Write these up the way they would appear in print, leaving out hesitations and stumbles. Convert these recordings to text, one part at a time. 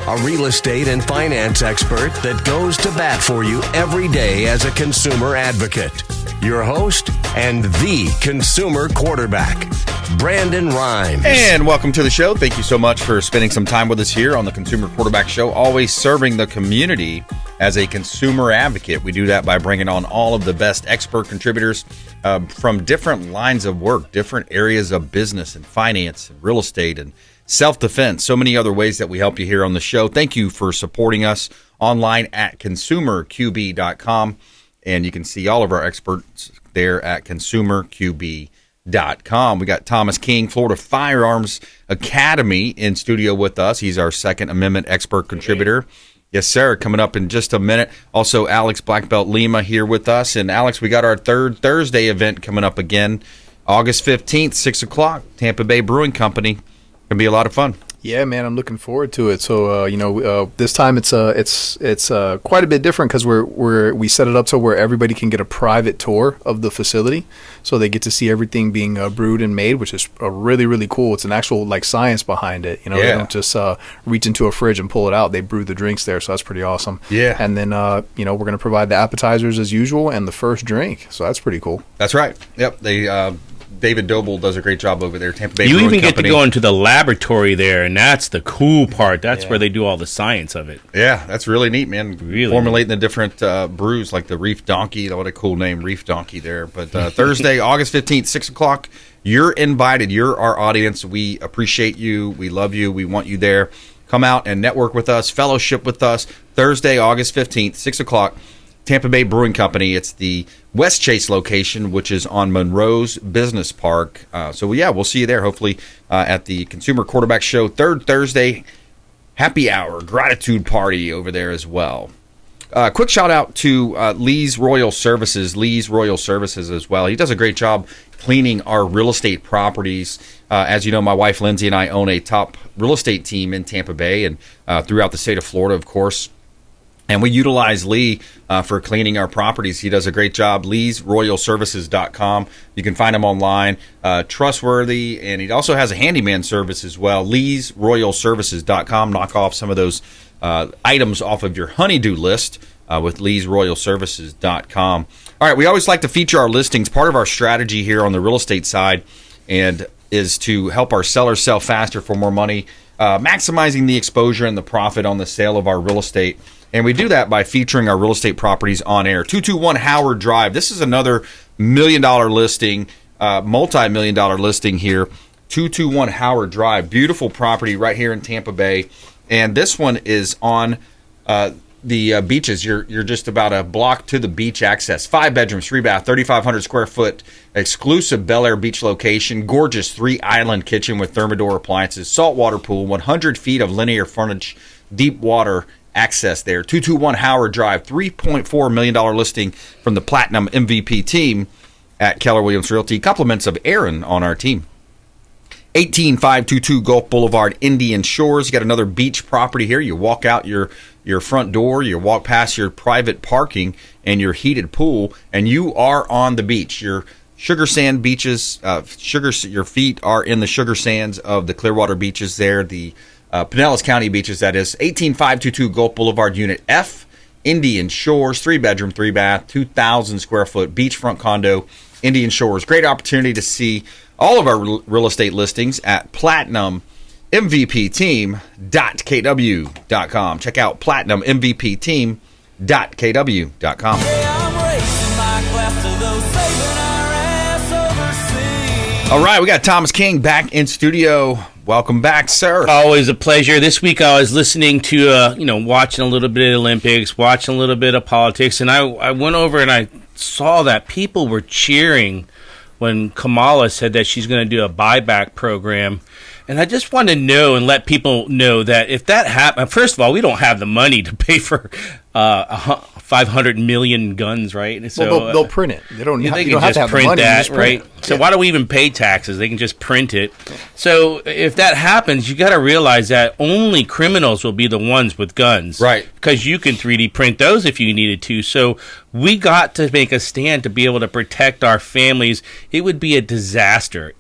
a real estate and finance expert that goes to bat for you every day as a consumer advocate. Your host and the consumer quarterback, BRimes. And welcome to the show. Thank you so much for spending some time with us here on the Consumer Quarterback Show, always serving the community as a consumer advocate. We do that by bringing on all of the best expert contributors from different lines of work, different areas of business and finance and real estate and self-defense, so many other ways that we help you here on the show. Thank you for supporting us online at consumerqb.com, and you can see all of our experts there at consumerqb.com. We got Thomas King, Florida Firearms Academy, in studio with us. He's our Second Amendment expert contributor. Yes, sir. Coming up in just a minute. Also, Alex BlackBelt Lima here with us. And Alex, we got our third Thursday event coming up again, August 15th, 6 o'clock, Tampa Bay Brewing Company. Going to be a lot of fun. Yeah, man, I'm looking forward to it. So, this time it's quite a bit different because we set it up so where everybody can get a private tour of the facility, so they get to see everything being brewed and made, which is really, really cool. It's an actual science behind it. They don't just reach into a fridge and pull it out. They brew the drinks there, so that's pretty awesome. Yeah. And then we're going to provide the appetizers as usual and the first drink, so that's pretty cool. That's right. Yep. They David Doble does a great job over there, Tampa Bay You Brewing even get Company. to go into the laboratory there, and that's the cool part. That's where they do all the science of it. Yeah, that's really neat, man. Really formulating the different brews, like the Reef Donkey. What a cool name, Reef Donkey there. But Thursday, August 15th, 6 o'clock, you're invited. You're our audience. We appreciate you. We love you. We want you there. Come out and network with us, fellowship with us. Thursday, August 15th, 6 o'clock, Tampa Bay Brewing Company. It's the West Chase location, which is on Monroe's Business Park. We'll see you there, hopefully, at the Consumer Quarterback Show. Third Thursday, happy hour, gratitude party over there as well. Quick shout out to Lee's Royal Services as well. He does a great job cleaning our real estate properties. As you know, my wife Lindsay and I own a top real estate team in Tampa Bay and throughout the state of Florida, of course. And we utilize Lee for cleaning our properties. He does a great job. Lee'sRoyalServices.com. You can find him online. Trustworthy. And he also has a handyman service as well. Lee'sRoyalServices.com. Knock off some of those items off of your honeydew list with Lee'sRoyalServices.com. All right, we always like to feature our listings. Part of our strategy here on the real estate side and is to help our sellers sell faster for more money, maximizing the exposure and the profit on the sale of our real estate. And we do that by featuring our real estate properties on air. 221 Howard Drive. This is another $1 million listing, multi-million-dollar listing here. 221 Howard Drive. Beautiful property right here in Tampa Bay. And this one is on the beaches. You're just about a block to the beach access. 5 bedrooms, 3 bath, 3,500 square foot, exclusive Bel Air beach location. Gorgeous 3-island kitchen with Thermador appliances. Saltwater pool, 100 feet of linear frontage, deep water access there. 221 Howard Drive, $3.4 million listing from the Platinum MVP team at Keller Williams Realty. Compliments of Aaron on our team. 18522 Gulf Boulevard, Indian Shores. You got another beach property here. You walk out your front door, you walk past your private parking and your heated pool, and you are on the beach. Your sugar sand beaches, your feet are in the sugar sands of the Clearwater beaches there, the Pinellas County beaches, that is. 18522 Gulf Boulevard, Unit F, Indian Shores, 3 bedroom, 3 bath, 2,000 square foot beachfront condo, Indian Shores. Great opportunity to see all of our real estate listings at PlatinumMVPTeam.kw.com. Check out PlatinumMVPTeam.kw.com. All right, we got Thomas King back in studio. Welcome back, sir. Always a pleasure. This week I was listening to, watching a little bit of Olympics, watching a little bit of politics, and I went over and I saw that people were cheering when Kamala said that she's going to do a buyback program. And I just want to know and let people know that if that happens, first of all, we don't have the money to pay for 500 million guns, right? So well, they'll print it. They don't. They you can don't have just to have print the money, that, just print right? it. So why do we even pay taxes? They can just print it. So if that happens, you got to realize that only criminals will be the ones with guns, right? Because you can 3D print those if you needed to. So we got to make a stand to be able to protect our families. It would be a disaster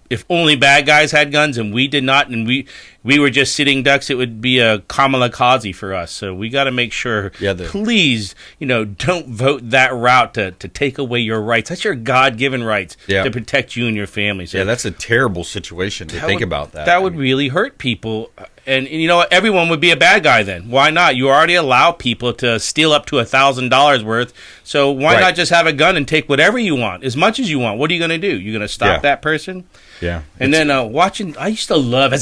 if only bad guys had guns and we did not, and we we were just sitting ducks, it would be a kamikaze for us. So we got to make sure, please, don't vote that route to take away your rights. That's your God-given rights to protect you and your family. So that's a terrible situation to think about that. That would really hurt people. And everyone would be a bad guy then. Why not? You already allow people to steal up to $1,000 worth. So why not just have a gun and take whatever you want, as much as you want? What are you going to do? You're going to stop that person? Yeah. And then watching, as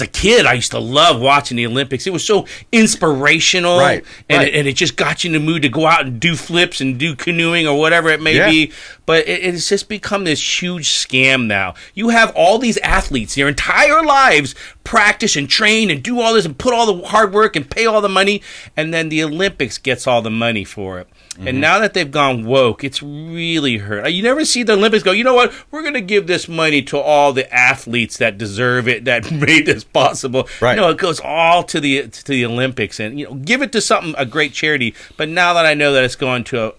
a kid, I used to love watching the Olympics. It was so inspirational. Right. And it just got you in the mood to go out and do flips and do canoeing or whatever it may be. But it's just become this huge scam now. You have all these athletes, their entire lives, practice and train and do all this and put all the hard work and pay all the money. And then the Olympics gets all the money for it. Mm-hmm. And now that they've gone woke, it's really hurt. You never see the Olympics go, you know what, we're going to give this money to all the athletes that deserve it, that made this possible. Right. It goes all to the Olympics, and give it to a great charity. But now that I know that it's going to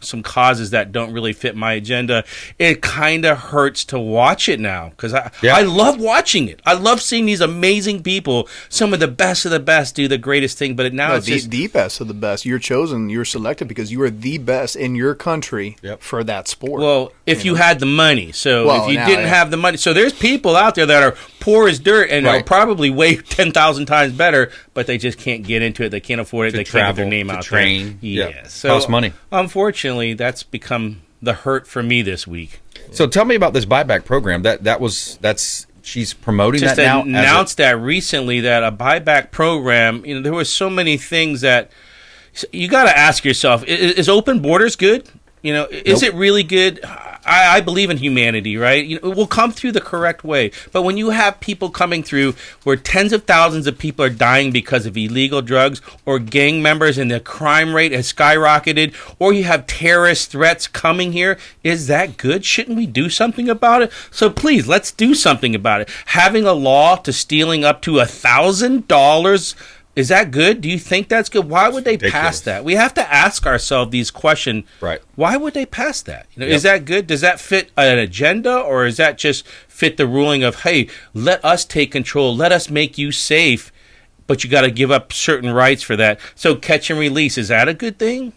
some causes that don't really fit my agenda, it kind of hurts to watch it now, because I love watching it. I love seeing these amazing people, some of the best do the greatest thing, but now it's just the best of the best. You're chosen, you're selected because you are the best in your country for that sport. Well, if you had the money. So if you didn't have the money. So there's people out there that are poor as dirt and are probably way 10,000 times better, but they just can't get into it. They can't afford it. They can't get their name out train. there. Yeah. So costs money. Unfortunately, that's become the hurt for me this week. So tell me about this buyback program. She's promoting just that now. Announced that recently, that a buyback program. There were so many things that you got to ask yourself: is open borders good? Is it really good? I believe in humanity, right? It will come through the correct way. But when you have people coming through where tens of thousands of people are dying because of illegal drugs or gang members and the crime rate has skyrocketed, or you have terrorist threats coming here, is that good? Shouldn't we do something about it? So please, let's do something about it. Having a law to stealing up to $1,000, is that good? Do you think that's good? Why would they pass that? We have to ask ourselves these questions. Right. Why would they pass that? Is that good? Does that fit an agenda, or is that just fit the ruling of, hey, let us take control, let us make you safe, but you got to give up certain rights for that? So catch and release, is that a good thing?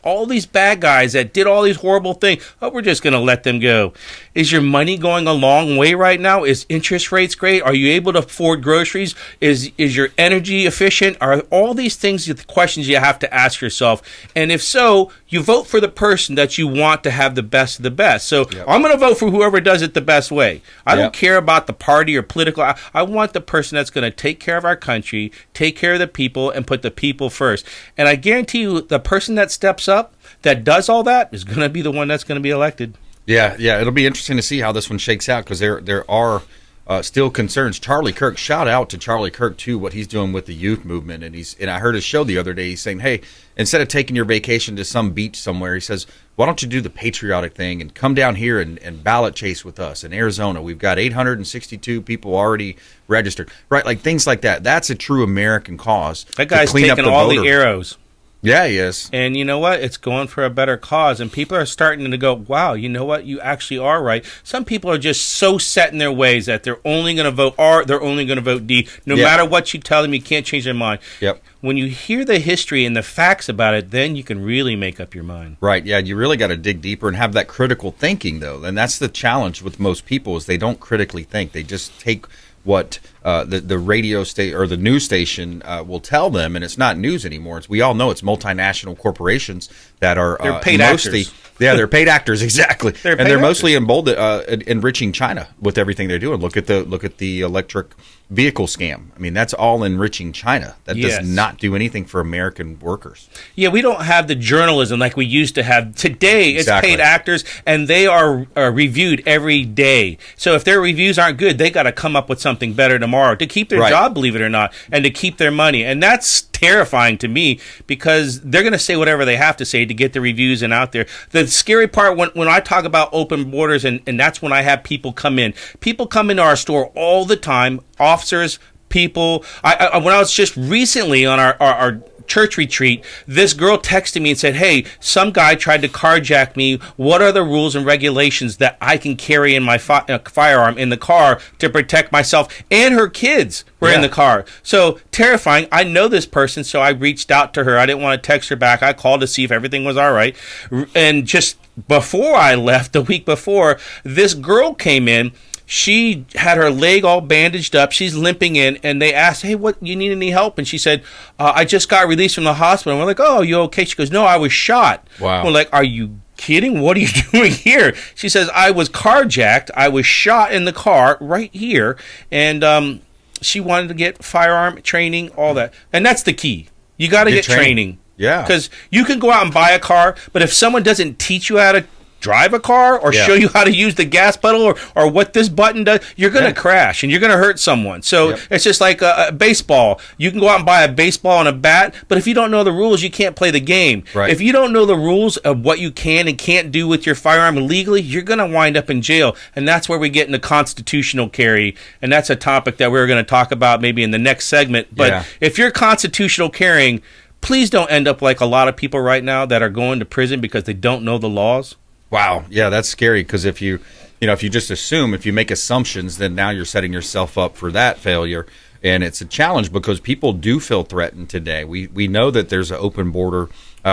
All these bad guys that did all these horrible things, we're just going to let them go. Is your money going a long way right now? Is interest rates great? Are you able to afford groceries? Is your energy efficient? Are all these things the questions you have to ask yourself? And if so, you vote for the person that you want to have the best of the best. So I'm going to vote for whoever does it the best way. I don't care about the party or political. I want the person that's going to take care of our country, take care of the people, and put the people first. And I guarantee you, the person that steps up, that does all that, is going to be the one that's going to be elected. Yeah. It'll be interesting to see how this one shakes out, because there are still concerns. Charlie Kirk, shout out to Charlie Kirk too, what he's doing with the youth movement. And I heard his show the other day. He's saying, hey, instead of taking your vacation to some beach somewhere, he says, why don't you do the patriotic thing and come down here and ballot chase with us in Arizona? We've got 862 people already registered, right? Like things like that. That's a true American cause. That guy's taking all the arrows. Yeah, he is. And you know what? It's going for a better cause. And people are starting to go, wow, you know what? You actually are right. Some people are just so set in their ways that they're only going to vote R, they're only going to vote D. No matter what you tell them, you can't change their mind. Yep. When you hear the history and the facts about it, then you can really make up your mind. Right. Yeah, you really got to dig deeper and have that critical thinking, though. And that's the challenge with most people, is they don't critically think. They just take what the radio station or the news station will tell them, and it's not news anymore. We all know it's multinational corporations that are they're paid mostly actors. Yeah, they're paid actors, exactly. They're mostly actors. Enriching China with everything they're doing. Look at the electric vehicle scam. I mean, that's all enriching China. That does not do anything for American workers. Yeah, we don't have the journalism like we used to have. Today, it's paid actors, and they are reviewed every day. So if their reviews aren't good, they got to come up with something better tomorrow to keep their job, believe it or not, and to keep their money. And that's terrifying to me, because they're going to say whatever they have to say to get the reviews and out there. The scary part when I talk about open borders, and that's when I have people come in. People come into our store all the time, officers, people. When I was just recently on our church retreat, this girl texted me and said, hey, some guy tried to carjack me. What are the rules and regulations that I can carry in my firearm in the car to protect myself? And her kids were in the car. So terrifying. I know this person, so I reached out to her. I didn't want to text her back. I called to see if everything was all right. And just before I left, the week before, this girl came in. She had her leg all bandaged up. She's limping in, and they asked, hey, what, you need any help? And she said, I just got released from the hospital. And we're like, oh, you okay? She goes, no, I was shot. Wow. We're like, are you kidding? What are you doing here? She says, I was carjacked. I was shot in the car right here. And she wanted to get firearm training, all that. And that's the key. You got to get training. Yeah. Because you can go out and buy a car, but if someone doesn't teach you how to drive a car or show you how to use the gas pedal or what this button does, you're going to crash and you're going to hurt someone. So it's just like a baseball. You can go out and buy a baseball and a bat, but if you don't know the rules, you can't play the game. Right. If you don't know the rules of what you can and can't do with your firearm legally, you're going to wind up in jail. And that's where we get into constitutional carry. And that's a topic that we're going to talk about maybe in the next segment. But if you're constitutional carrying, please don't end up like a lot of people right now that are going to prison because they don't know the laws. Wow. Yeah, that's scary because if you just assume, if you make assumptions, then now you're setting yourself up for that failure. And it's a challenge because people do feel threatened today. We know that there's an open border.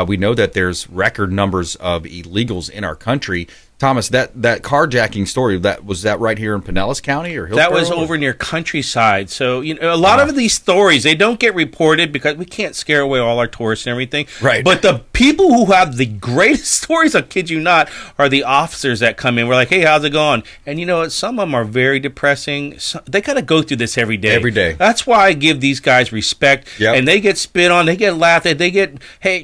We know that there's record numbers of illegals in our country. Thomas, that carjacking story, was that right here in Pinellas County or Hillsborough? That was over near Countryside. So, a lot of these stories, they don't get reported because we can't scare away all our tourists and everything. Right. But the people who have the greatest stories, I kid you not, are the officers that come in. We're like, hey, how's it going? And you know what? Some of them are very depressing. They got to go through this every day. Every day. That's why I give these guys respect. Yep. And they get spit on. They get laughed at. They get, hey,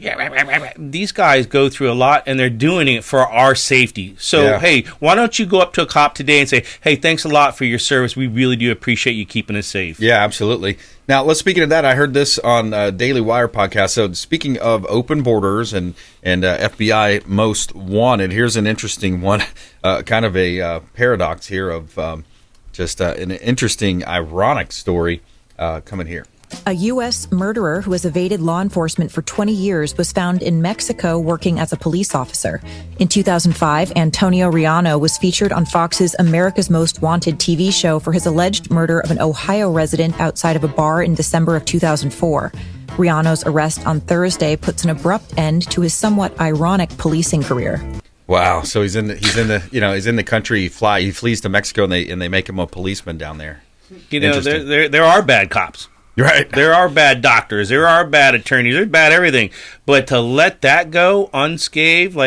these guys go through a lot, and they're doing it for our safety. So, hey, why don't you go up to a cop today and say, hey, thanks a lot for your service. We really do appreciate you keeping us safe. Yeah, absolutely. Now, speaking of that, I heard this on Daily Wire podcast. So speaking of open borders and FBI most wanted, here's an interesting one, kind of a paradox here of just an interesting, ironic story coming here. A U.S. murderer who has evaded law enforcement for 20 years was found in Mexico working as a police officer. In 2005, Antonio Riano was featured on Fox's America's Most Wanted TV show for his alleged murder of an Ohio resident outside of a bar in December of 2004. Riano's arrest on Thursday puts an abrupt end to his somewhat ironic policing career. Wow! So he's in the country. He flees to Mexico, and they make him a policeman down there. There are bad cops. Right. There are bad doctors. There are bad attorneys. There's bad everything. But to let that go unscathed,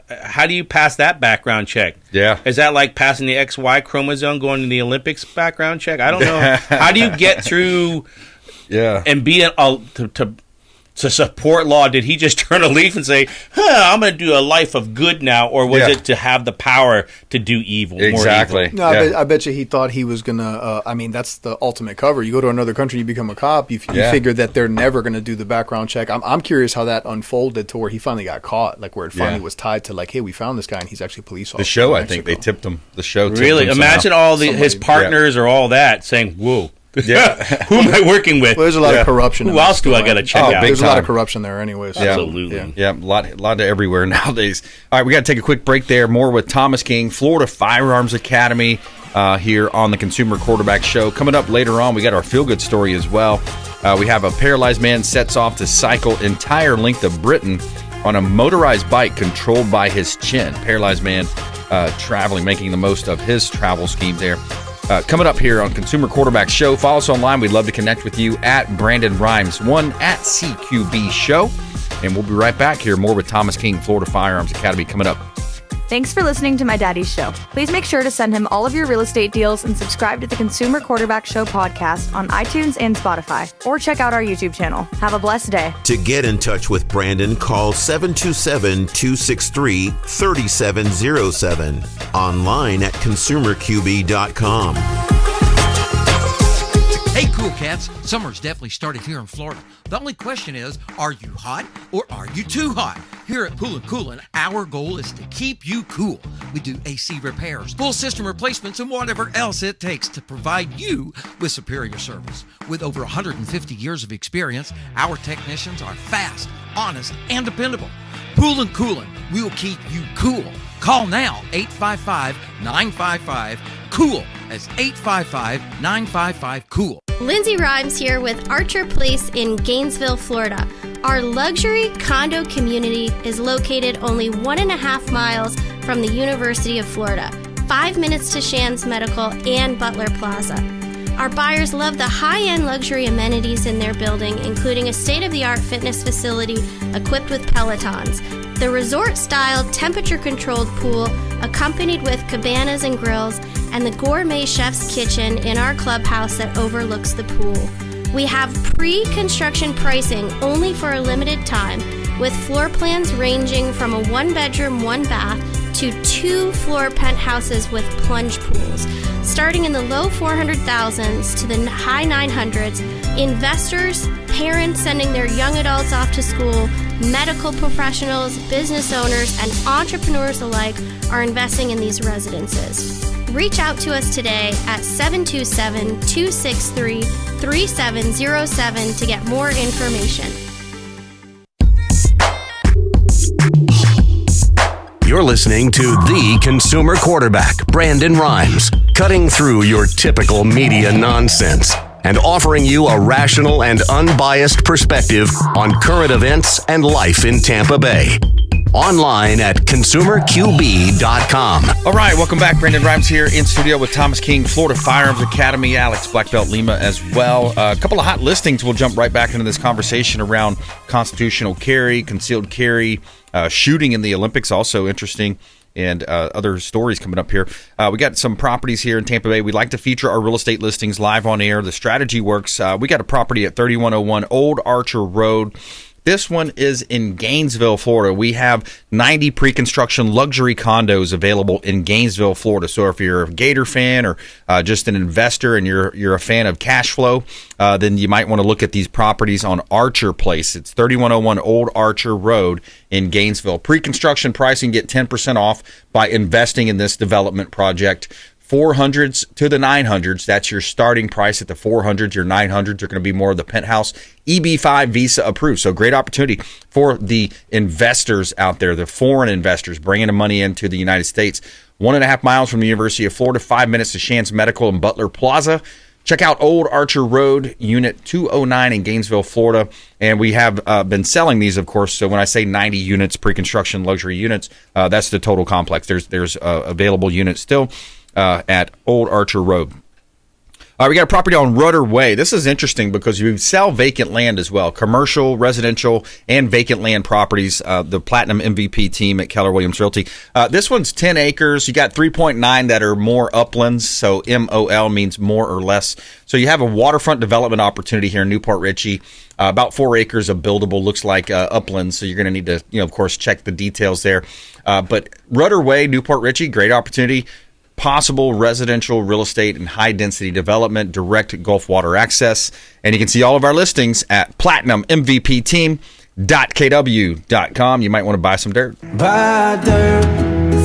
how do you pass that background check? Yeah. Is that like passing the XY chromosome, going to the Olympics background check? I don't know. How do you get through and be to support law? Did he just turn a leaf and say, I'm going to do a life of good now? Or was it to have the power to do evil? Exactly. More evil? No, I bet you he thought he was going to, that's the ultimate cover. You go to another country, you become a cop, you figure that they're never going to do the background check. I'm curious how that unfolded to where he finally got caught, like where it finally was tied to hey, we found this guy and he's actually a police officer. The show, I think, they tipped him. The show tipped really? him Imagine all his partners or all that saying, whoa. Yeah. Who am I working with? Well, there's a lot of corruption. Who else do I got to check out? There's a lot of corruption there anyways. Yeah. Absolutely. Yeah, a lot of everywhere nowadays. All right, we got to take a quick break there. More with Thomas King, Florida Firearms Academy here on the Consumer Quarterback Show. Coming up later on, we got our feel-good story as well. We have a paralyzed man sets off to cycle entire length of Britain on a motorized bike controlled by his chin. Paralyzed man traveling, making the most of his travel scheme there. Coming up here on Consumer Quarterback Show. Follow us online. We'd love to connect with you at BrandonRimes1 at CQB Show. And we'll be right back here. More with Thomas King, Florida Firearms Academy, coming up. Thanks for listening to my daddy's show. Please make sure to send him all of your real estate deals and subscribe to the Consumer Quarterback Show podcast on iTunes and Spotify, or check out our YouTube channel. Have a blessed day. To get in touch with Brandon, call 727-263-3707. Online at consumerqb.com. Hey, Cool Cats, summer's definitely started here in Florida. The only question is, are you hot or are you too hot? Here at Pool & Coolin', our goal is to keep you cool. We do AC repairs, full system replacements, and whatever else it takes to provide you with superior service. With over 150 years of experience, our technicians are fast, honest, and dependable. Pool & Coolin', we'll keep you cool. Call now, 855-955-COOL. That's 855-955-COOL. Lindsay Rhymes here with Archer Place in Gainesville, Florida. Our luxury condo community is located only 1.5 miles from the University of Florida, 5 minutes to Shands Medical and Butler Plaza. Our buyers love the high-end luxury amenities in their building, including a state-of-the-art fitness facility equipped with Pelotons, the resort-style temperature-controlled pool accompanied with cabanas and grills, and the gourmet chef's kitchen in our clubhouse that overlooks the pool. We have pre-construction pricing only for a limited time, with floor plans ranging from a 1-bedroom, 1-bath to 2-floor penthouses with plunge pools. Starting in the low 400,000s to the high 900s, investors, parents sending their young adults off to school, medical professionals, business owners, and entrepreneurs alike are investing in these residences. Reach out to us today at 727-263-3707 to get more information. You're listening to the consumer quarterback, Brandon Rhymes, cutting through your typical media nonsense and offering you a rational and unbiased perspective on current events and life in Tampa Bay. Online at consumerqb.com. All right, welcome back. Brandon Rhymes here in studio with Thomas King, Florida Firearms Academy, Alex BlackBelt Lima as well. A couple of hot listings. We'll jump right back into this conversation around constitutional carry, concealed carry, shooting in the Olympics, also interesting, and other stories coming up here. We got some properties here in Tampa Bay. We like to feature our real estate listings live on air. The strategy works. We got a property at 3101 Old Archer Road. This one is in Gainesville, Florida. We have 90 pre-construction luxury condos available in Gainesville, Florida. So if you're a Gator fan or just an investor and you're a fan of cash flow, then you might want to look at these properties on Archer Place. It's 3101 Old Archer Road in Gainesville. Pre-construction pricing, get 10% off by investing in this development project. 400s to the 900s. That's your starting price at the 400s. Your 900s are going to be more of the penthouse. EB5 visa approved. So great opportunity for the investors out there, the foreign investors bringing the money into the United States. 1.5 miles from the University of Florida, 5 minutes to Shands Medical and Butler Plaza. Check out Old Archer Road, Unit 209 in Gainesville, Florida. And we have been selling these, of course. So when I say 90 units, pre-construction luxury units, that's the total complex. There's available units still at Old Archer Road. We got a property on Rudder Way. This is interesting because you sell vacant land as well, commercial, residential, and vacant land properties. The Platinum MVP team at Keller Williams Realty. This one's 10 acres. You got 3.9 that are more uplands, so MOL means more or less. So you have a waterfront development opportunity here in Newport Richey. About 4 acres of buildable, looks like uplands, so you're going to need to, of course, check the details there. But Rudder Way, Newport Richey, great opportunity. Possible residential real estate and high-density development, direct Gulf water access. And you can see all of our listings at platinummvpteam.kw.com. You might want to buy some dirt. Buy dirt.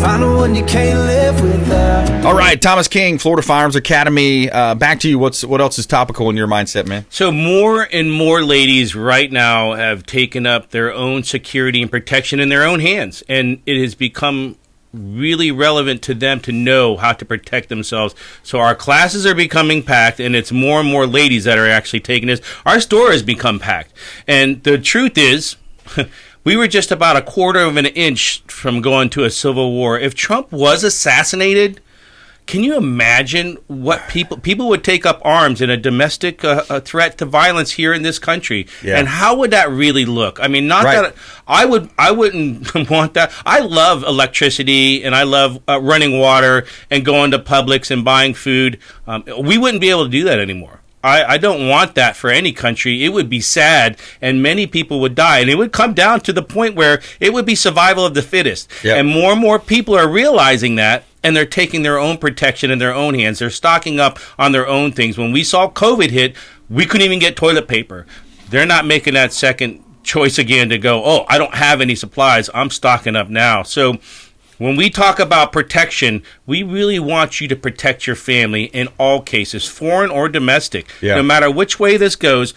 Find one you can't live without. All right, Thomas King, Florida Firearms Academy. Back to you. What else is topical in your mindset, man? So more and more ladies right now have taken up their own security and protection in their own hands. And it has become really relevant to them to know how to protect themselves. So our classes are becoming packed, and it's more and more ladies that are actually taking this. Our store has become packed. And the truth is, we were just about a quarter of an inch from going to a civil war. If Trump was assassinated, can you imagine what people would take up arms in a domestic threat to violence here in this country? Yeah. And how would that really look? I mean, not right. That I wouldn't want that. I love electricity and I love running water and going to Publix and buying food. We wouldn't be able to do that anymore. I don't want that for any country. It would be sad, and many people would die. And it would come down to the point where it would be survival of the fittest. Yep. And more people are realizing that, and they're taking their own protection in their own hands. They're stocking up on their own things. When we saw COVID hit, We couldn't even get toilet paper. They're not making that second choice again to go, oh, I don't have any supplies. I'm stocking up now. So when we talk about protection, we really want you to protect your family in all cases, foreign or domestic. Yeah. No matter which way this goes,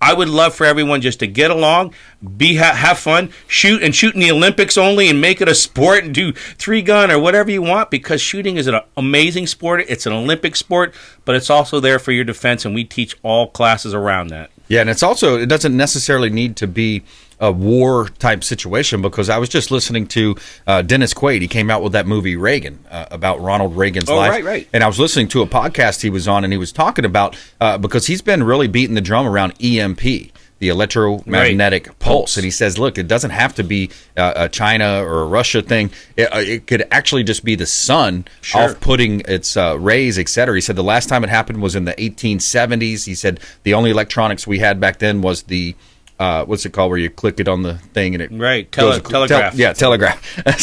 I would love for everyone just to get along, have fun, shoot in the Olympics only and make it a sport and do 3-gun or whatever you want, because shooting is an amazing sport. It's an Olympic sport, but it's also there for your defense, and we teach all classes around that. Yeah, and it doesn't necessarily need to be a war type situation, because I was just listening to Dennis Quaid. He came out with that movie Reagan about Ronald Reagan's life. Right. And I was listening to a podcast he was on, and he was talking about because he's been really beating the drum around EMP, the electromagnetic pulse. And he says, look, it doesn't have to be a China or a Russia thing. It could actually just be the sun off-putting its rays, et cetera. He said the last time it happened was in the 1870s. He said the only electronics we had back then was the what's it called, where you click it on the thing and it telegraph. Telegraph.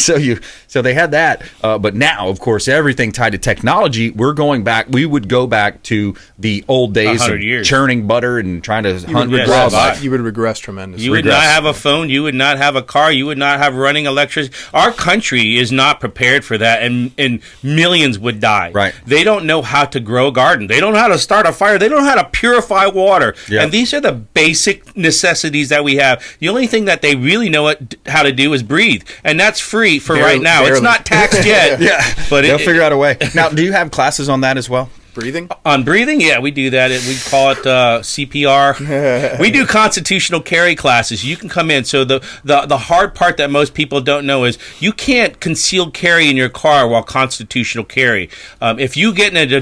So they had that, but now, of course, everything tied to technology. We would go back to the old days of churning butter and trying to hunt wildlife. You would regress tremendously. You would not have a phone. You would not have a car. You would not have running electricity. Our country is not prepared for that, and millions would die. Right. They don't know how to grow a garden. They don't know how to start a fire. They don't know how to purify water. Yep. And these are the basic necessities that we have. The only thing that they really know how to do is breathe, and that's free for right now. It's not taxed yet. Yeah, but they'll figure out a way. Now, do you have classes on that as well? Breathing? On breathing, yeah, we do that. We call it CPR. We do constitutional carry classes. You can come in. So the hard part that most people don't know is you can't concealed carry in your car while constitutional carry. If you get in a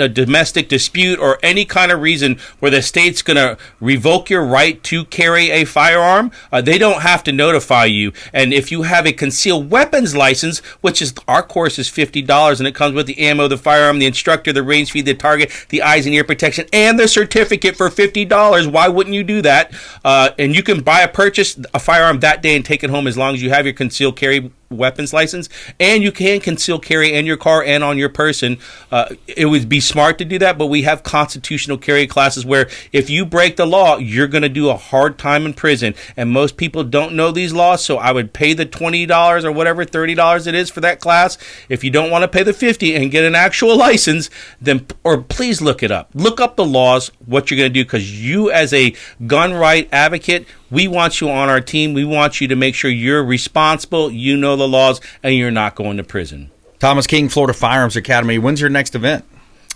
domestic dispute or any kind of reason where the state's going to revoke your right to carry a firearm, they don't have to notify you. And if you have a concealed weapons license, which is our course is $50, and it comes with the ammo, the firearm, the instructor, the range feed, the target, the eyes and ear protection, and the certificate for $50. Why wouldn't you do that? And you can buy a firearm that day and take it home as long as you have your concealed carry weapons license, and you can conceal carry in your car and on your person. It would be smart to do that, but we have constitutional carry classes where if you break the law, you're going to do a hard time in prison, and most people don't know these laws, so I would pay the $20 or whatever, $30 it is for that class. If you don't want to pay the $50 and get an actual license, then or please look it up. Look up the laws, what you're going to do, because you as a gun right advocate, we want you on our team. We want you to make sure you're responsible, you know the laws, and you're not going to prison. Thomas King, Florida Firearms Academy. When's your next event?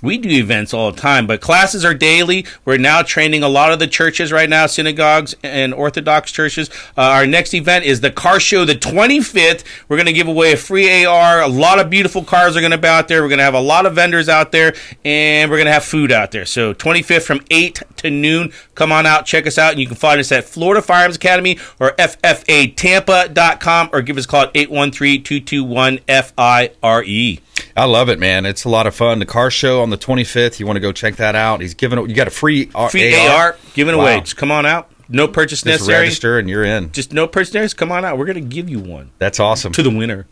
We do events all the time, but classes are daily. We're now training a lot of the churches right now, synagogues and Orthodox churches. Our next event is the car show, the 25th. We're going to give away a free AR. A lot of beautiful cars are going to be out there. We're going to have a lot of vendors out there, and we're going to have food out there. So 25th from 8 to noon. Come on out, check us out, and you can find us at Florida Firearms Academy or FFAtampa.com, or give us a call at 813-221-FIRE. I love it, man. It's a lot of fun. The car show on the 25th. You want to go check that out. You got a free AR given away. Just come on out. No purchase necessary. Just register and you're in. Just no purchase necessary. Come on out. We're going to give you one. That's awesome. To the winner.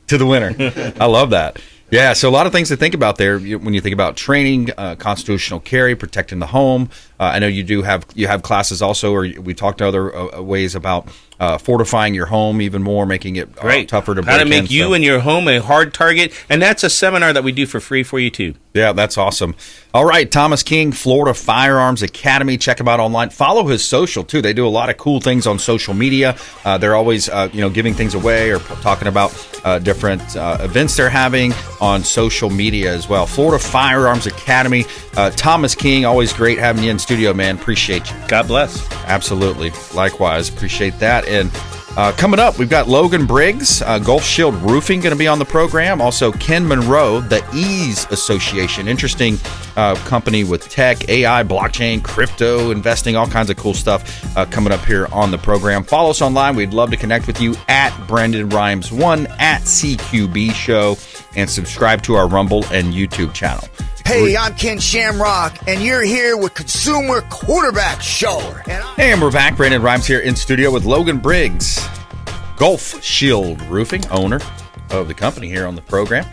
I love that. Yeah, so a lot of things to think about there when you think about training, constitutional carry, protecting the home. I know you have classes also, or we talked other ways about fortifying your home even more, making it tougher to break in. How to make you and your home a hard target, and that's a seminar that we do for free for you too. Yeah, that's awesome. All right, Thomas King, Florida Firearms Academy. Check him out online. Follow his social too. They do a lot of cool things on social media. They're always giving things away or talking about different events they're having on social media as well. Florida Firearms Academy. Thomas King, always great having you in studio, man. Appreciate you. God bless. Absolutely. Likewise. Appreciate that. And coming up, we've got Logan Briggs, Gulf Shield Roofing, going to be on the program. Also, Ken Monro, the Ease Association. Interesting company with tech, AI, blockchain, crypto, investing, all kinds of cool stuff coming up here on the program. Follow us online. We'd love to connect with you at BrandonRimes1, at CQB Show, and subscribe to our Rumble and YouTube channel. Hey, I'm Ken Shamrock, and you're here with Consumer Quarterback Show. And we're back. Brandon Rimes here in studio with Logan Briggs, Gulf Shield Roofing, owner of the company here on the program.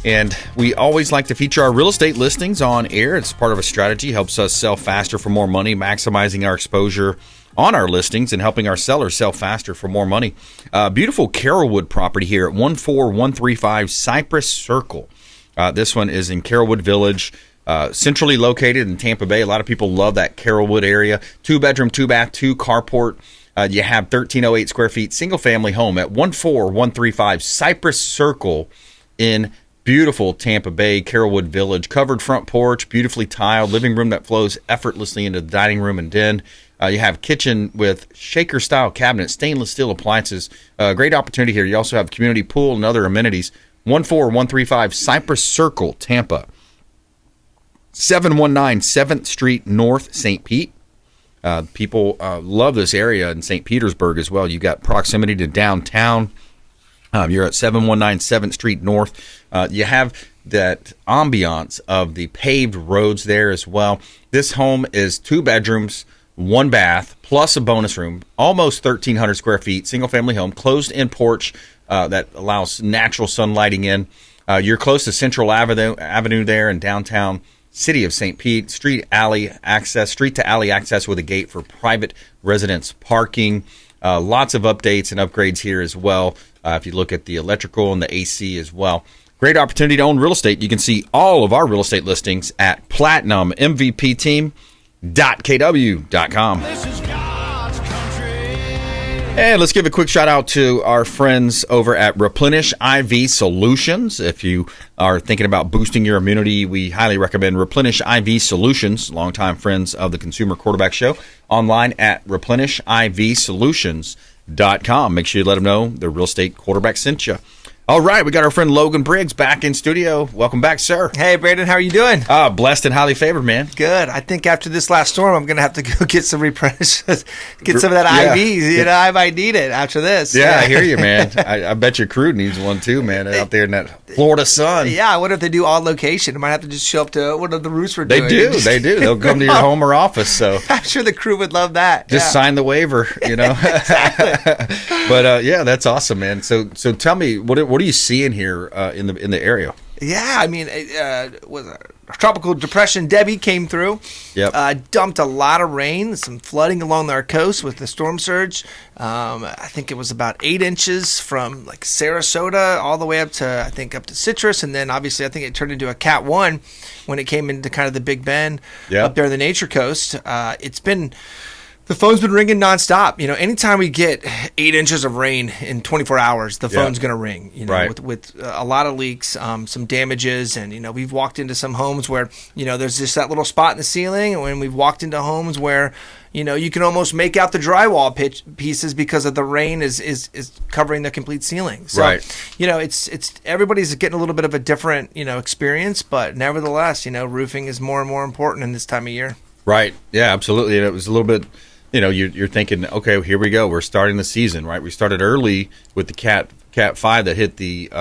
And we always like to feature our real estate listings on air. It's part of a strategy, helps us sell faster for more money, maximizing our exposure on our listings and helping our sellers sell faster for more money. Beautiful Carrollwood property here at 14135 Cypress Circle. This one is in Carrollwood Village, centrally located in Tampa Bay. A lot of people love that Carrollwood area. 2-bedroom, 2-bath, 2 carport. You have 1,308 square feet, single-family home at 14135 Cypress Circle in beautiful Tampa Bay, Carrollwood Village. Covered front porch, beautifully tiled, living room that flows effortlessly into the dining room and den. You have kitchen with shaker-style cabinets, stainless steel appliances. Great opportunity here. You also have community pool and other amenities. 14135 Cypress Circle, Tampa. 719 7th Street North, St. Pete. People love this area in St. Petersburg as well. You got proximity to downtown. You're at 719 7th Street North. You have that ambiance of the paved roads there as well. This home is 2 bedrooms, 1 bath, plus a bonus room, almost 1,300 square feet, single-family home, closed-in porch that allows natural sun lighting in. You're close to Central Avenue there in downtown City of St. Pete. Street to alley access with a gate for private residence parking. Lots of updates and upgrades here as well. If you look at the electrical and the AC as well. Great opportunity to own real estate. You can see all of our real estate listings at platinummvpteam.kw.com. And let's give a quick shout out to our friends over at Replenish IV Solutions. If you are thinking about boosting your immunity, we highly recommend Replenish IV Solutions, longtime friends of the Consumer Quarterback Show, online at replenishivsolutions.com. Make sure you let them know the real estate quarterback sent you. All right, we got our friend Logan Briggs back in studio. Welcome back, sir. Hey, Brandon, how are you doing? Blessed and highly favored, man. Good. I think after this last storm, I'm going to have to go get some replenish, get some of that IVs. You know, I might need it after this. Yeah, I hear you, man. I bet your crew needs one too, man, out there in that Florida sun. Yeah, I wonder if they do on location. I might have to just show up to one of the roofs we're doing. They do. They'll come to your home or office. So I'm sure the crew would love that. Just sign the waiver, you know. Exactly. But yeah, that's awesome, man. So tell me, what are you seeing here in the area? Yeah, I mean, was a tropical depression Debbie came through. Yep. Dumped a lot of rain, some flooding along our coast with the storm surge. I think it was about 8 inches from like Sarasota all the way up to Citrus, and then obviously I think it turned into a Cat 1 when it came into kind of the Big Bend up there in the Nature Coast. The phone's been ringing nonstop. You know, anytime we get 8 inches of rain in 24 hours, the phone's going to ring. You know, with a lot of leaks, some damages, and you know, we've walked into some homes where you know there's just that little spot in the ceiling, and when we've walked into homes where you know you can almost make out the drywall pieces because of the rain is covering the complete ceiling. So, you know, it's everybody's getting a little bit of a different experience, but nevertheless, you know, roofing is more and more important in this time of year. Right. Yeah, absolutely. And it was a little bit. You know, you're thinking, okay, here we go. We're starting the season, right? We started early with the Cat 5 that hit the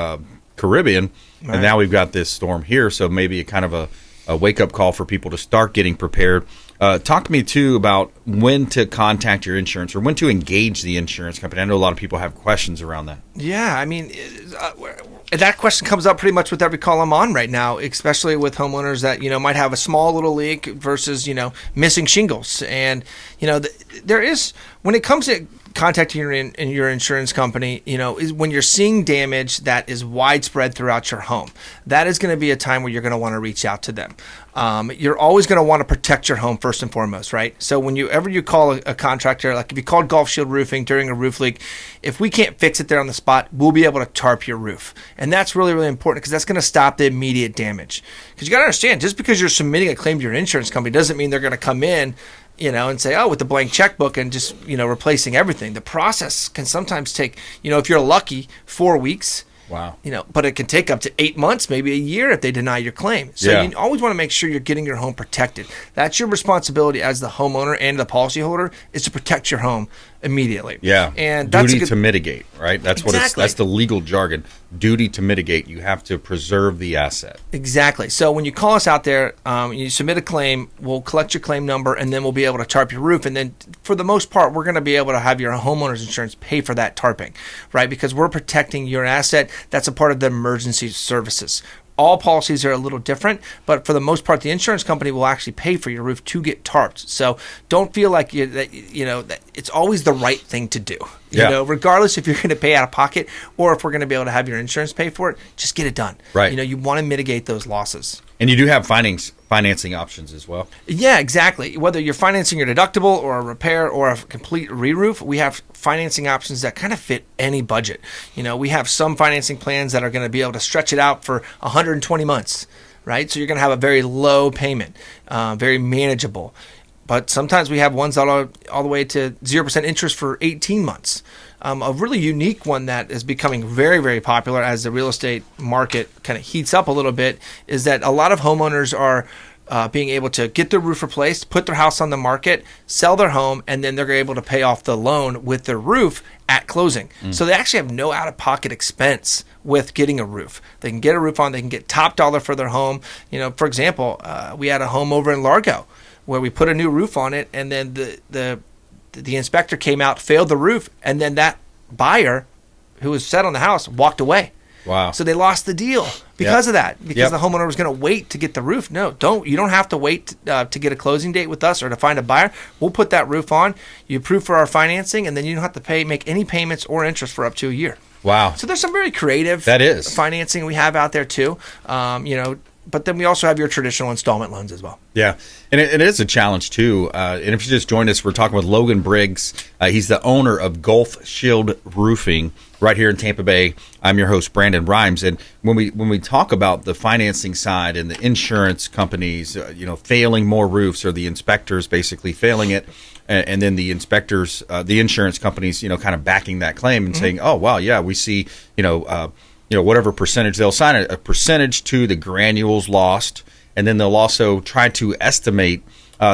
Caribbean, and now we've got this storm here. So maybe a kind of a wake-up call for people to start getting prepared. Talk to me, too, about when to contact your insurance or when to engage the insurance company. I know a lot of people have questions around that. Yeah, I mean, that question comes up pretty much with every call I'm on right now, especially with homeowners that, you know, might have a small little leak versus, you know, missing shingles. And, you know, there is, when it comes to contacting your insurance company, you know, is when you're seeing damage that is widespread throughout your home. That is going to be a time where you're going to want to reach out to them. You're always going to want to protect your home first and foremost, right? So whenever you call a contractor, like if you called Gulf Shield Roofing during a roof leak, if we can't fix it there on the spot, we'll be able to tarp your roof. And that's really, really important because that's going to stop the immediate damage. Because you got to understand, just because you're submitting a claim to your insurance company doesn't mean they're going to come in, you know, and say, oh, with the blank checkbook and just, you know, replacing everything. The process can sometimes take, you know, if you're lucky, 4 weeks. Wow. You know, but it can take up to 8 months, maybe a year if they deny your claim. So you always want to make sure you're getting your home protected. That's your responsibility as the homeowner and the policyholder, is to protect your home immediately. Yeah. And that's duty to mitigate, right? That's what that's the legal jargon. Duty to mitigate. You have to preserve the asset. Exactly. So when you call us out there, you submit a claim, we'll collect your claim number, and then we'll be able to tarp your roof. And then for the most part, we're going to be able to have your homeowner's insurance pay for that tarping, right? Because we're protecting your asset. That's a part of the emergency services. all policies are a little different, but for the most part, the insurance company will actually pay for your roof to get tarped. So don't feel like that it's always the right thing to do. You know, regardless if you're going to pay out of pocket or if we're going to be able to have your insurance pay for it, just get it done. Right. You know, you want to mitigate those losses. And you do have financing options as well. Yeah, exactly. Whether you're financing your deductible or a repair or a complete re-roof, we have financing options that kind of fit any budget. You know, we have some financing plans that are going to be able to stretch it out for 120 months, right? So you're going to have a very low payment, very manageable. But sometimes we have ones that are all the way to 0% interest for 18 months. A really unique one that is becoming very, very popular as the real estate market kind of heats up a little bit is that a lot of homeowners are being able to get their roof replaced, put their house on the market, sell their home, and then they're able to pay off the loan with their roof at closing. So they actually have no out-of-pocket expense with getting a roof. They can get a roof on, they can get top dollar for their home. You know, for example, we had a home over in Largo where we put a new roof on it, and then the inspector came out, failed the roof, and then that buyer who was set on the house walked away. Wow. So they lost the deal because of that, because the homeowner was going to wait to get the roof. No, you don't have to wait to get a closing date with us or to find a buyer. We'll put that roof on. You approve for our financing, and then you don't have to make any payments or interest for up to a year. Wow. So there's some very creative financing we have out there too. But then we also have your traditional installment loans as well. Yeah, and it is a challenge too. And if you just joined us, we're talking with Logan Briggs. He's the owner of Gulf Shield Roofing right here in Tampa Bay. I'm your host, Brandon BRimes. And when we talk about the financing side and the insurance companies, failing more roofs, or the inspectors basically failing it, and then the inspectors, the insurance companies, kind of backing that claim and saying, oh, wow, yeah, we see, whatever percentage they'll sign a percentage to the granules lost, and then they'll also try to estimate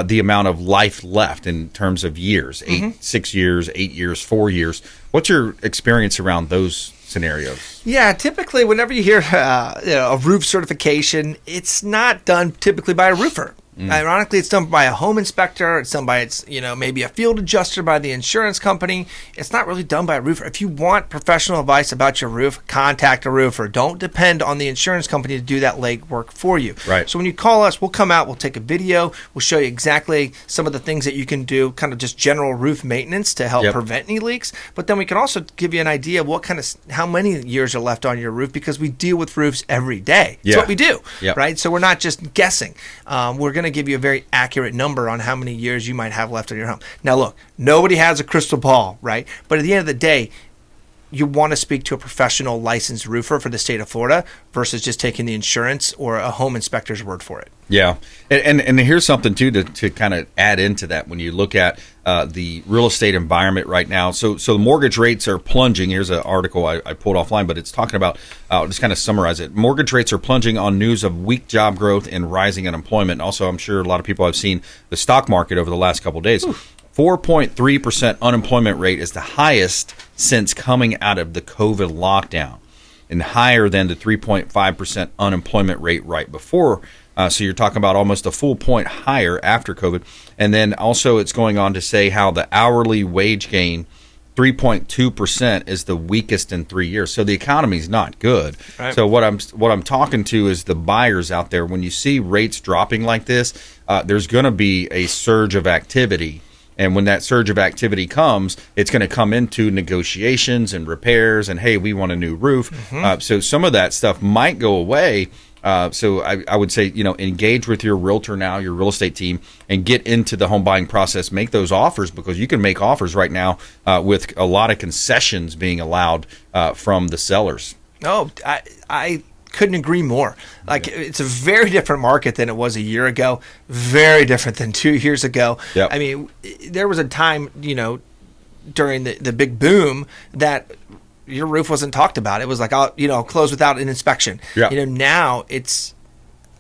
the amount of life left in terms of years, 6 years, 8 years, 4 years. What's your experience around those scenarios? Yeah, typically whenever you hear a roof certification, it's not done typically by a roofer. Ironically, it's done by a home inspector. It's done by maybe a field adjuster by the insurance company. It's not really done by a roofer. If you want professional advice about your roof, contact a roofer. Don't depend on the insurance company to do that legwork for you. Right. So when you call us, we'll come out, we'll take a video, we'll show you exactly some of the things that you can do, kind of just general roof maintenance to help prevent any leaks. But then we can also give you an idea of how many years are left on your roof, because we deal with roofs every day. That's what we do, right? So we're not just guessing. We're going to give you a very accurate number on how many years you might have left on your home. Now, look, nobody has a crystal ball, right? But at the end of the day, you want to speak to a professional licensed roofer for the state of Florida versus just taking the insurance or a home inspector's word for it. Yeah. And here's something, too, to kind of add into that when you look at the real estate environment right now. So the mortgage rates are plunging. Here's an article I pulled offline, but it's talking about, I'll just kind of summarize it. Mortgage rates are plunging on news of weak job growth and rising unemployment. Also, I'm sure a lot of people have seen the stock market over the last couple of days. 4.3% unemployment rate is the highest since coming out of the COVID lockdown, and higher than the 3.5% unemployment rate right before. So you're talking about almost a full point higher after COVID. And then also it's going on to say how the hourly wage gain, 3.2%, is the weakest in 3 years. So the economy's not good. Right. So what I'm talking to is the buyers out there. When you see rates dropping like this, there's going to be a surge of activity. And when that surge of activity comes, it's going to come into negotiations and repairs and, hey, we want a new roof. So some of that stuff might go away. So I would say, engage with your realtor now, your real estate team, and get into the home buying process. Make those offers, because you can make offers right now with a lot of concessions being allowed from the sellers. Oh, I couldn't agree more. It's a very different market than it was a year ago. Very different than 2 years ago. Yep. I mean, there was a time, during the big boom that your roof wasn't talked about. It was like, close without an inspection. Yeah. Now it's,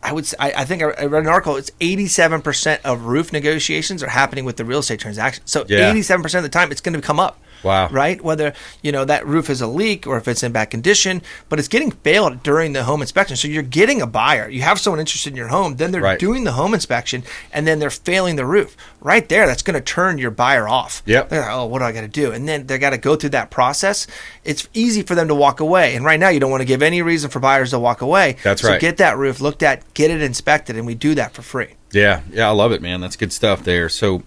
I think I read an article, it's 87% of roof negotiations are happening with the real estate transaction. So 87% of the time it's going to come up. Wow. Right? Whether, that roof is a leak or if it's in bad condition, but it's getting failed during the home inspection. So you're getting a buyer. You have someone interested in your home, then they're doing the home inspection, and then they're failing the roof. Right there, that's going to turn your buyer off. Yep. They're like, oh, what do I got to do? And then they got to go through that process. It's easy for them to walk away. And right now, you don't want to give any reason for buyers to walk away. That's so right. Get that roof looked at, get it inspected, and we do that for free. Yeah, I love it, man. That's good stuff there. So,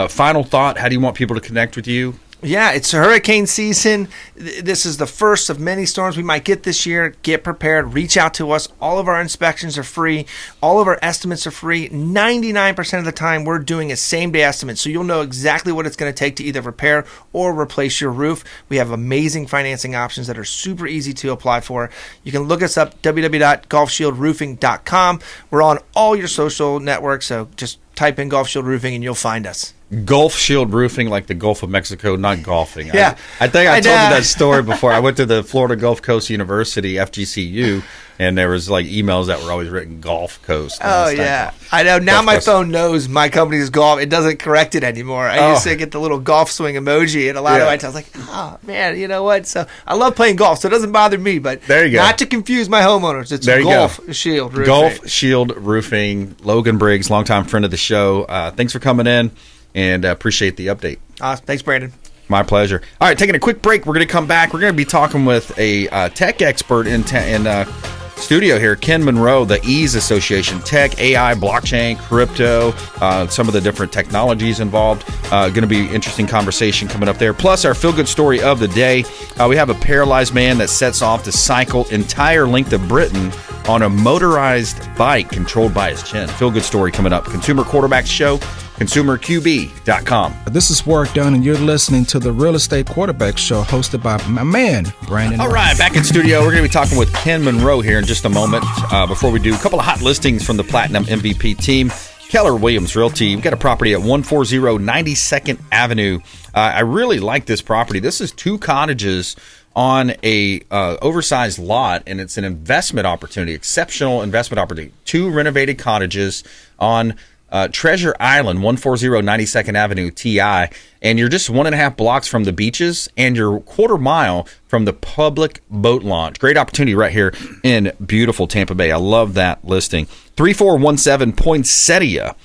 final thought, how do you want people to connect with you? Yeah, it's hurricane season. This is the first of many storms we might get this year. Get prepared. Reach out to us. All of our inspections are free. All of our estimates are free. 99% of the time, we're doing a same-day estimate, so you'll know exactly what it's going to take to either repair or replace your roof. We have amazing financing options that are super easy to apply for. You can look us up, www.gulfshieldroofing.com. We're on all your social networks, so just type in Gulf Shield Roofing and you'll find us. Gulf Shield Roofing, like the Gulf of Mexico, not golfing. Yeah. I think I told you that story before. I went to the Florida Gulf Coast University, FGCU, and there was like emails that were always written Gulf Coast. Oh, yeah. I know. Now my phone knows my company's golf. It doesn't correct it anymore. I used to get the little golf swing emoji, and a lot of my times I was like, oh, man, you know what? So I love playing golf, so it doesn't bother me. But there you go. Not to confuse my homeowners. It's Gulf Shield Roofing. Gulf Shield Roofing. Logan Briggs, longtime friend of the show. Thanks for coming in. And appreciate the update. Thanks, Brandon. My pleasure. All right, taking a quick break. We're going to come back. We're going to be talking with a tech expert in studio here, Ken Monro, the EASE Association. Tech, AI, blockchain, crypto, some of the different technologies involved. Going to be interesting conversation coming up there. Plus, our feel-good story of the day. We have a paralyzed man that sets off to cycle entire length of Britain on a motorized bike controlled by his chin. Feel-good story coming up. Consumer Quarterback Show. ConsumerQB.com. This is Warwick Dunn, and you're listening to the Real Estate Quarterback Show hosted by my man, Brandon. All right, back in studio. We're going to be talking with Ken Monro here in just a moment. Before we do, a couple of hot listings from the Platinum MVP team. Keller Williams Realty. We've got a property at 140 92nd Avenue. I really like this property. This is 2 cottages on a oversized lot, and it's an investment opportunity, exceptional investment opportunity. 2 renovated cottages on Treasure Island, 140 92nd Avenue, TI, and you're just 1.5 blocks from the beaches, and you're 1/4 mile from the public boat launch. Great opportunity right here in beautiful Tampa Bay. I love that listing. 3417 Poinsettia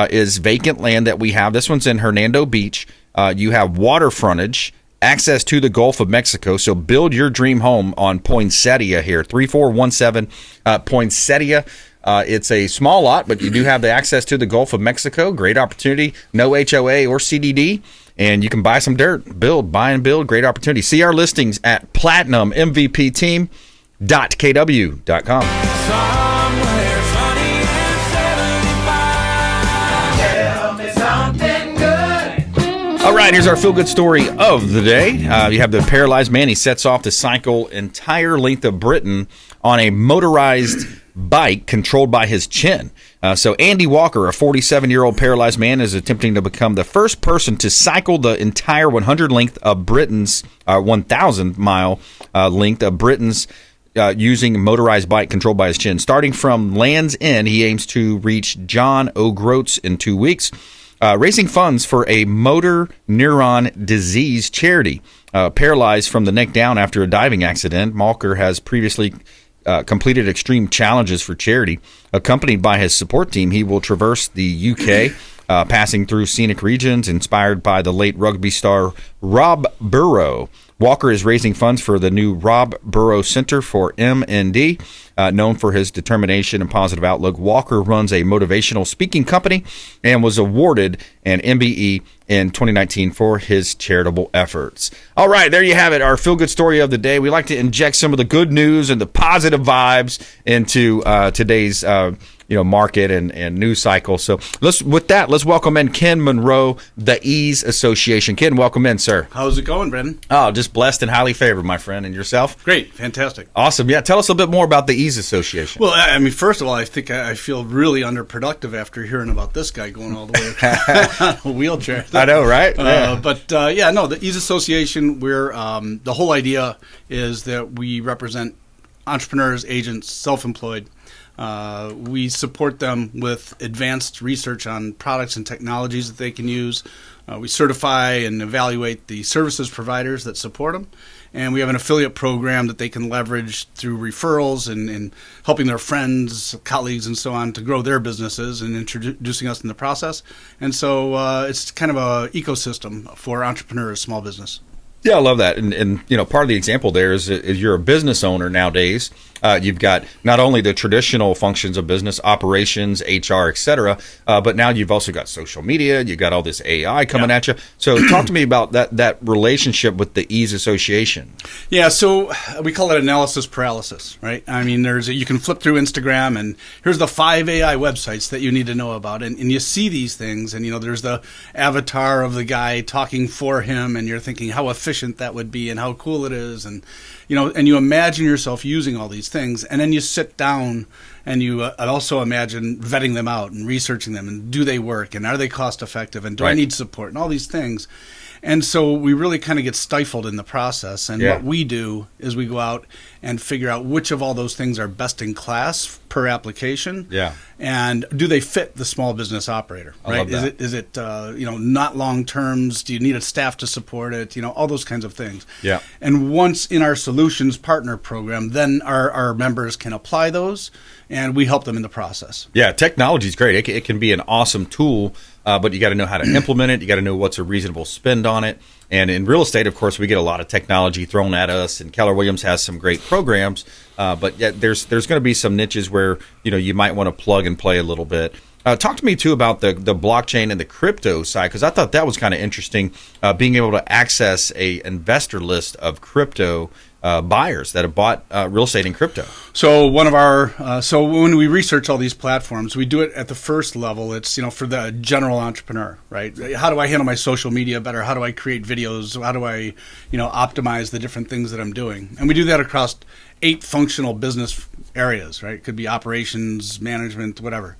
is vacant land that we have. This one's in Hernando Beach. You have water frontage, access to the Gulf of Mexico, so build your dream home on Poinsettia here. 3417 Poinsettia. It's a small lot, but you do have the access to the Gulf of Mexico. Great opportunity. No HOA or CDD. And you can buy some dirt. Buy and build. Great opportunity. See our listings at platinummvpteam.kw.com. Somewhere sunny and 75. Tell me something good. All right, here's our feel-good story of the day. You have the paralyzed man. He sets off to cycle entire length of Britain on a motorized bike controlled by his chin. So Andy Walker, a 47-year-old paralyzed man, is attempting to become the first person to cycle the entire 100 length of Britain's 1,000-mile length of Britain's using a motorized bike controlled by his chin. Starting from Land's End, he aims to reach John O'Groats in 2 weeks, raising funds for a motor neuron disease charity. Paralyzed from the neck down after a diving accident, Walker has previously completed extreme challenges for charity. Accompanied by his support team, he will traverse the UK, passing through scenic regions inspired by the late rugby star Rob Burrow. Walker is raising funds for the new Rob Burrow Center for MND. Known for his determination and positive outlook, Walker runs a motivational speaking company and was awarded an MBE in 2019 for his charitable efforts. All right, there you have it, our feel-good story of the day. We like to inject some of the good news and the positive vibes into today's market and news cycle. So let's welcome in Ken Monro, the EASE Association. Ken, welcome in, sir. How's it going, Brandon? Oh, just blessed and highly favored, my friend. And yourself? Great, fantastic. Awesome. Yeah, tell us a bit more about the EASE Association. Well, I mean, first of all, I think I feel really underproductive after hearing about this guy going all the way on a wheelchair. I know, right? The EASE Association, we're the whole idea is that we represent entrepreneurs, agents, self-employed. We support them with advanced research on products and technologies that they can use. We certify and evaluate the services providers that support them. And we have an affiliate program that they can leverage through referrals and helping their friends, colleagues, and so on to grow their businesses and introducing us in the process. And so it's kind of an ecosystem for entrepreneurs, small business. Yeah, I love that. And you know, part of the example there is you're a business owner nowadays. You've got not only the traditional functions of business, operations, HR, et cetera, but now you've also got social media. You've got all this AI coming at you. So talk to me about that relationship with the ease association. Yeah, so we call it analysis paralysis, right? I mean, you can flip through Instagram and here's the 5 AI websites that you need to know about. And you see these things and, you know, there's the avatar of the guy talking for him and you're thinking how efficient that would be and how cool it is. And, you know, and you imagine yourself using all these things, and then you sit down and you also imagine vetting them out and researching them, and do they work, and are they cost effective, and do I need support, and all these things. And so we really kind of get stifled in the process. And what we do is we go out and figure out which of all those things are best in class per application. Yeah. And do they fit the small business operator? Right? I love that. Is it you know, not long terms? Do you need a staff to support it? You know, all those kinds of things. Yeah. And once in our solutions partner program, then our members can apply those, and we help them in the process. Yeah, technology is great. It can be an awesome tool, but you got to know how to implement it. You got to know what's a reasonable spend on it. And in real estate, of course, we get a lot of technology thrown at us, and Keller Williams has some great programs. But yet there's going to be some niches where, you know, you might want to plug and play a little bit. Talk to me, too, about the blockchain and the crypto side, because I thought that was kind of interesting, being able to access a investor list of crypto buyers that have bought real estate in crypto. So one of our so when we research all these platforms, we do it at the first level. It's, you know, for the general entrepreneur, right? How do I handle my social media better? How do I create videos? How do I, you know, optimize the different things that I'm doing? And we do that across 8 functional business areas, right? It could be operations, management, whatever.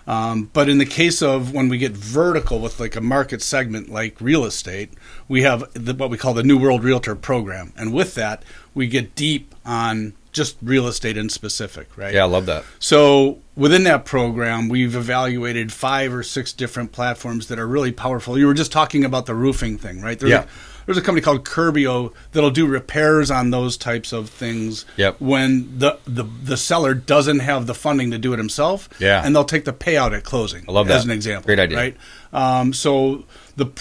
But in the case of when we get vertical with like a market segment like real estate, we have what we call the New World Realtor program. And with that, we get deep on just real estate in specific, right? Yeah, I love that. So within that program, we've evaluated 5 or 6 different platforms that are really powerful. You were just talking about the roofing thing, right? There's a company called Curbio that'll do repairs on those types of things when the seller doesn't have the funding to do it himself. Yeah. And they'll take the payout at closing. I love that. As an example. Great idea. Right? So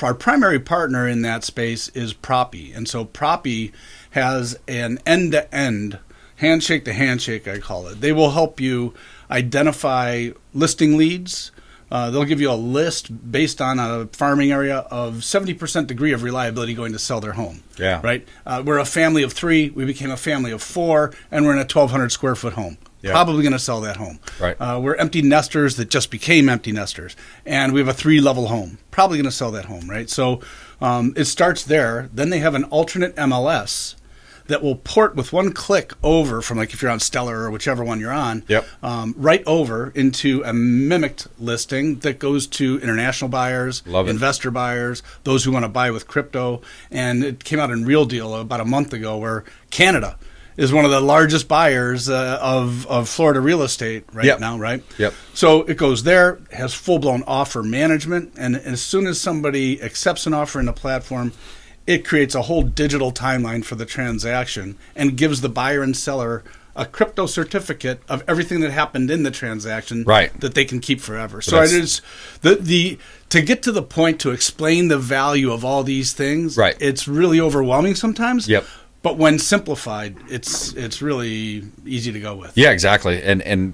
our primary partner in that space is Proppy. And so Proppy has an end-to-end, handshake to handshake, I call it. They will help you identify listing leads. They'll give you a list based on a farming area of 70% degree of reliability going to sell their home. Yeah. Right? We're a family of 3. We became a family of 4, and we're in a 1,200 square foot home. Yeah. Probably going to sell that home. Right. We're empty nesters that just became empty nesters, and we have a 3-level home. Probably going to sell that home, right? So it starts there. Then they have an alternate MLS that will port with one click over from, like, if you're on Stellar or whichever one you're on, right over into a mimicked listing that goes to international buyers, investor buyers, those who want to buy with crypto. And it came out in Real Deal about a month ago where Canada is one of the largest buyers of Florida real estate now, right? Yep. So it goes there, has full-blown offer management, and as soon as somebody accepts an offer in the platform, it creates a whole digital timeline for the transaction and gives the buyer and seller a crypto certificate of everything that happened in the transaction that they can keep forever. So it is to get to the point to explain the value of all these things, it's really overwhelming sometimes. Yep. But when simplified, it's really easy to go with. Yeah, exactly. And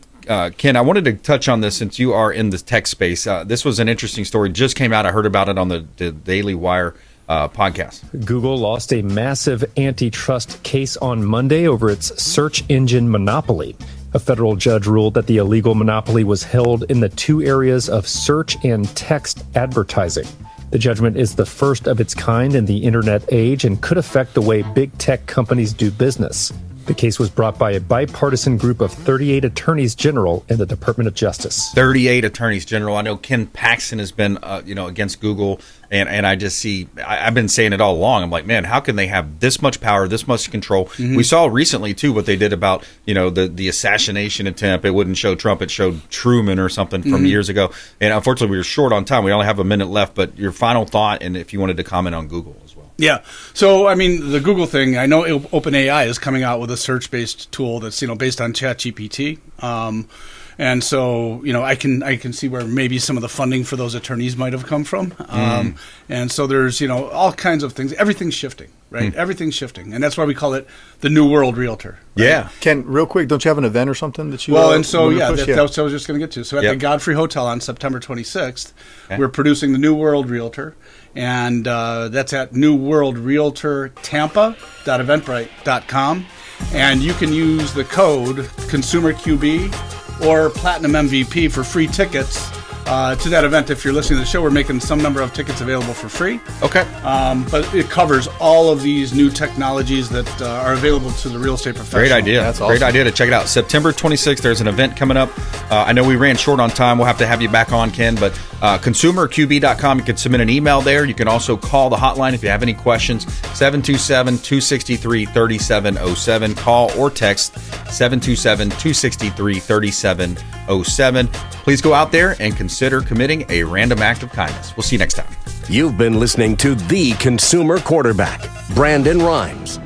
Ken, I wanted to touch on this since you are in the tech space. This was an interesting story. Just came out. I heard about it on the Daily Wire podcast. Google lost a massive antitrust case on Monday over its search engine monopoly. A federal judge ruled that the illegal monopoly was held in the 2 areas of search and text advertising. The judgment is the first of its kind in the internet age and could affect the way big tech companies do business. The case was brought by a bipartisan group of 38 attorneys general in the Department of Justice. 38 attorneys general. I know Ken Paxton has been, against Google, and I just see. I've been saying it all along. I'm like, man, how can they have this much power, this much control? We saw recently too what they did about the assassination attempt. It wouldn't show Trump; it showed Truman or something from years ago. And unfortunately, we were short on time. We only have a minute left. But your final thought, and if you wanted to comment on Google as well. Yeah. So, I mean, the Google thing, I know OpenAI is coming out with a search-based tool that's, based on ChatGPT. And so, I can see where maybe some of the funding for those attorneys might have come from. And so there's, all kinds of things. Everything's shifting, right? Everything's shifting. And that's why we call it the New World Realtor. Right? Yeah. Ken, real quick, don't you have an event or something that you Well, and so, that's what I was just going to get to. So at Yep. the Godfrey Hotel on September 26th, we're producing the New World Realtor. And that's at newworldrealtortampa.eventbrite.com. And you can use the code ConsumerQB or Platinum MVP for free tickets to that event. If you're listening to the show, we're making some number of tickets available for free. Okay. But it covers all of these new technologies that are available to the real estate professional. Great idea. That's awesome. Great idea to check it out. September 26th, there's an event coming up. I know we ran short on time. We'll have to have you back on, Ken. But consumerqb.com, you can submit an email there. You can also call the hotline if you have any questions, 727-263-3707. Call or text 727-263-3707. Please go out there and consider committing a random act of kindness. We'll see you next time. You've been listening to The Consumer Quarterback, Brandon Rhymes.